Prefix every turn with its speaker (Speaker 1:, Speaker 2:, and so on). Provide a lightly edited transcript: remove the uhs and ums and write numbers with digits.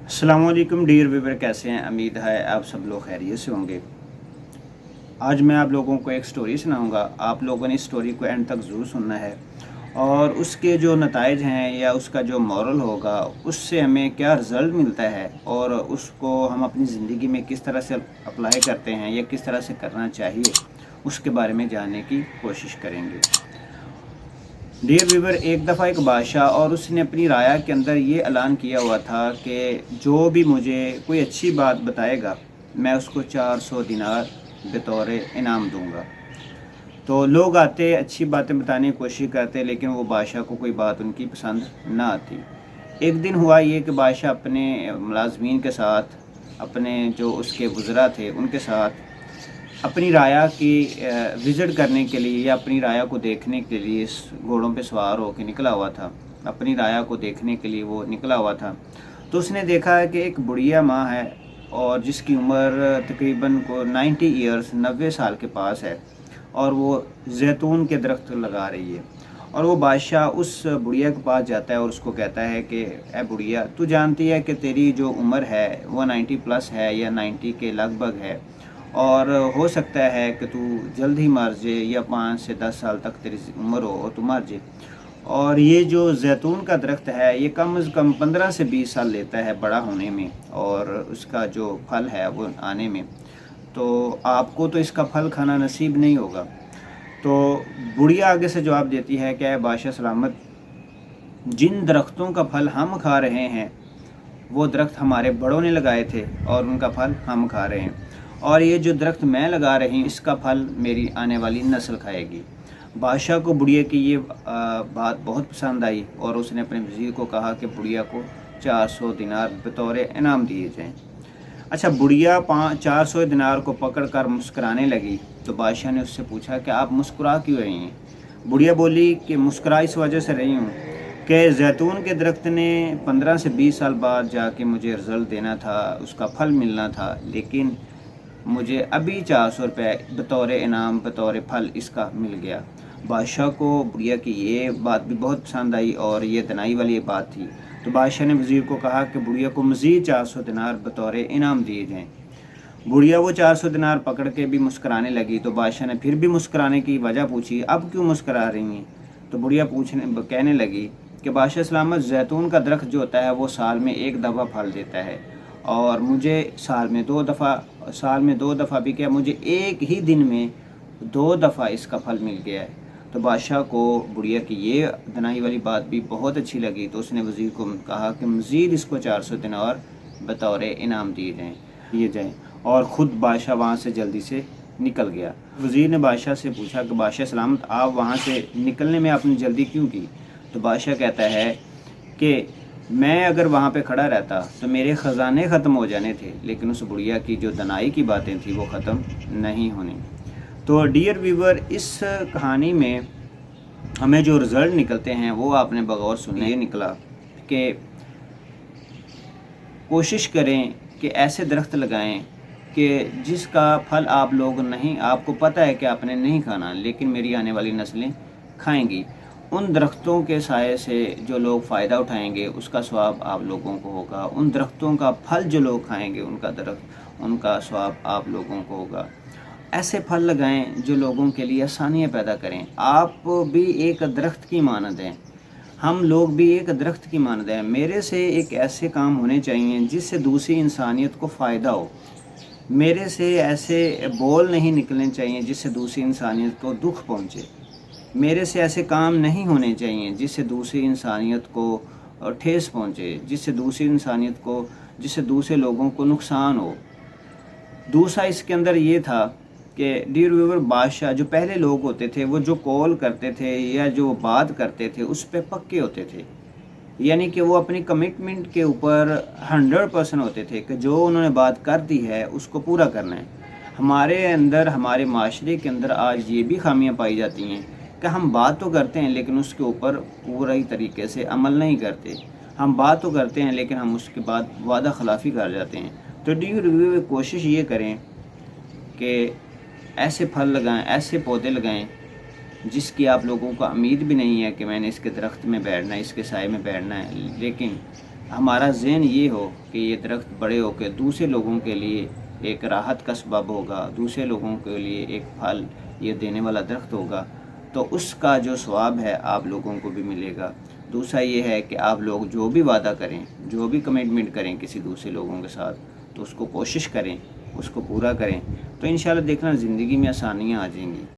Speaker 1: अस्सलाम वालेकुम dear viewer, कैसे हैं? उम्मीद है आप सब लोग खैरियत से होंगे। आज मैं आप लोगों को एक स्टोरी सुनाऊंगा। आप लोगों ने इस स्टोरी को एंड तक ज़रूर सुनना है और उसके जो नताइज हैं या उसका जो मॉरल होगा उससे हमें क्या रिज़ल्ट मिलता है और उसको हम अपनी ज़िंदगी में किस तरह से अप्लाई करते हैं या किस तरह से करना चाहिए, उसके बारे में जानने की कोशिश करेंगे। डियर व्यूवर, एक दफ़ा एक बादशाह और उसने अपनी राया के अंदर ये ऐलान किया हुआ था कि जो भी मुझे कोई अच्छी बात बताएगा मैं उसको 400 दिनार बतौर इनाम दूंगा। तो लोग आते, अच्छी बातें बताने की कोशिश करते, लेकिन वो बादशाह को कोई बात उनकी पसंद ना आती। एक दिन हुआ ये कि बादशाह अपने मुलाजमीन के साथ, अपने जो उसके वज़रा थे उनके साथ अपनी राया की विज़िट करने के लिए या अपनी राया को देखने के लिए घोड़ों पे सवार होकर निकला हुआ था। अपनी राया को देखने के लिए वो निकला हुआ था। तो उसने देखा है कि एक बुढ़िया माँ है और जिसकी उम्र तकरीबन को 90 ईयर्स 90 साल के पास है और वो जैतून के दरख्त लगा रही है। और वो बादशाह उस बुढ़िया के पास जाता है और उसको कहता है कि ए बुढ़िया, तू जानती है कि तेरी जो उम्र है वो 90 प्लस है या 90 के लगभग है और हो सकता है कि तू जल्द ही मर जाए या 5 से 10 साल तक तेरी उम्र हो और तू मर जाए। और ये जो जैतून का दरख्त है ये कम से कम 15 से 20 साल लेता है बड़ा होने में और उसका जो फल है वो आने में। तो आपको तो इसका फल खाना नसीब नहीं होगा। तो बुढ़िया आगे से जवाब देती है कि बादशाह सलामत, जिन दरख्तों का फल हम खा रहे हैं वो दरख्त हमारे बड़ों ने लगाए थे और उनका फल हम खा रहे हैं, और ये जो दरख्त मैं लगा रही हूँ इसका फल मेरी आने वाली नस्ल खाएगी। बादशाह को बुढ़िया की ये बात बहुत पसंद आई और उसने अपने वज़ीर को कहा कि बुढ़िया को 400 दिनार बतौर इनाम दिए जाएं। अच्छा, बुढ़िया 400 दिनार को पकड़कर मुस्कुराने लगी। तो बादशाह ने उससे पूछा कि आप मुस्कुरा क्यों रही हैं? बुढ़िया बोली कि मुस्कुरा इस वजह से रही हूँ कि जैतून के दरख्त ने 15 से 20 साल बाद जाके मुझे रिज़ल्ट देना था, उसका फल मिलना था, लेकिन मुझे अभी 400 रुपये बतौर इनाम बतौर फल इसका मिल गया। बादशाह को बुढ़िया की ये बात भी बहुत पसंद आई और ये दनाई वाली बात थी। तो बादशाह ने वज़ीर को कहा कि बुढ़िया को मज़ीद 400 दिनार बतौर इनाम दिए जाएँ। बुढ़िया वो 400 दिनार पकड़ के भी मुस्कुराने लगी। तो बादशाह ने फिर भी मुस्कुराने की वजह पूछी, अब क्यों मुस्कुरा रही हैं? तो बुढ़िया कहने लगी कि बादशाह सलामत, जैतून का दरख्त जो होता है वो साल में एक दफ़ा फल देता है और मुझे साल में दो दफ़ा भी क्या, मुझे एक ही दिन में 2 दफ़ा इसका फल मिल गया है। तो बादशाह को बुढ़िया की ये दनाई वाली बात भी बहुत अच्छी लगी। तो उसने वज़ीर को कहा कि मज़ीद इसको 400 दिनार बतौर इनाम दिए जाएँ और ख़ुद बादशाह वहाँ से जल्दी से निकल गया। वज़ीर ने बादशाह से पूछा कि बादशाह सलामत, आप वहाँ से निकलने में आपने जल्दी क्यों की? तो बादशाह कहता है कि मैं अगर वहाँ पे खड़ा रहता तो मेरे ख़जाने ख़त्म हो जाने थे, लेकिन उस बुढ़िया की जो दनाई की बातें थी वो ख़त्म नहीं होनी। तो डियर व्यूवर, इस कहानी में हमें जो रिज़ल्ट निकलते हैं वो आपने बगौर सुने। ये निकला कि कोशिश करें कि ऐसे दरख्त लगाएं कि जिसका फल आप लोग नहीं, आपको पता है कि आपने नहीं खाना, लेकिन मेरी आने वाली नस्लें खाएंगी। उन दरख्तों के साए से जो लोग फ़ायदा उठाएंगे उसका स्वाब आप लोगों को होगा। उन दरख्तों का फल जो लोग खाएंगे उनका स्वाब आप लोगों को होगा। ऐसे फल लगाएं जो लोगों के लिए आसानियाँ पैदा करें। आप भी एक दरख्त की मानद हैं, हम लोग भी एक दरख्त की मानद हैं। मेरे से एक ऐसे काम होने चाहिए जिससे दूसरी इंसानियत को फ़ायदा हो। मेरे से ऐसे बोल नहीं निकलने चाहिए जिससे दूसरी इंसानियत को दुख पहुँचे। मेरे से ऐसे काम नहीं होने चाहिए जिससे दूसरी इंसानियत को ठेस पहुँचे, जिससे दूसरे लोगों को नुकसान हो। दूसरा इसके अंदर ये था कि डियर व्यूअर, बादशाह जो पहले लोग होते थे वो जो कॉल करते थे या जो बात करते थे उस पर पक्के होते थे, यानी कि वो अपनी कमिटमेंट के ऊपर 100% होते थे कि जो उन्होंने बात कर दी है उसको पूरा करना है। हमारे अंदर, हमारे माशरे के अंदर आज ये भी खामियां पाई जाती हैं कि हम बात तो करते हैं लेकिन उसके ऊपर पूरी तरीके से अमल नहीं करते। हम बात तो करते हैं लेकिन हम उसके बाद वादा खिलाफ़ी कर जाते हैं। तो डियर व्यूअर, कोशिश ये करें कि ऐसे फल लगाएं, ऐसे पौधे लगाएं जिसकी आप लोगों को उम्मीद भी नहीं है कि मैंने इसके दरख्त में बैठना है, इसके साए में बैठना है, लेकिन ہمارا ذہن یہ ہو کہ یہ درخت بڑے ہو کے دوسرے لوگوں کے لیے ایک راحت کا سبب ہوگا، دوسرے لوگوں کے لیے ایک پھل یہ دینے والا درخت ہوگا، تو اس کا جو ثواب ہے آپ لوگوں کو بھی ملے گا۔ دوسرا یہ ہے کہ آپ لوگ جو بھی وعدہ کریں، جو بھی کمٹمنٹ کریں کسی دوسرے لوگوں کے ساتھ، تو اس کو کوشش کریں، اس کو پورا کریں، تو انشاءاللہ دیکھنا زندگی میں آسانیاں آ جائیں گی۔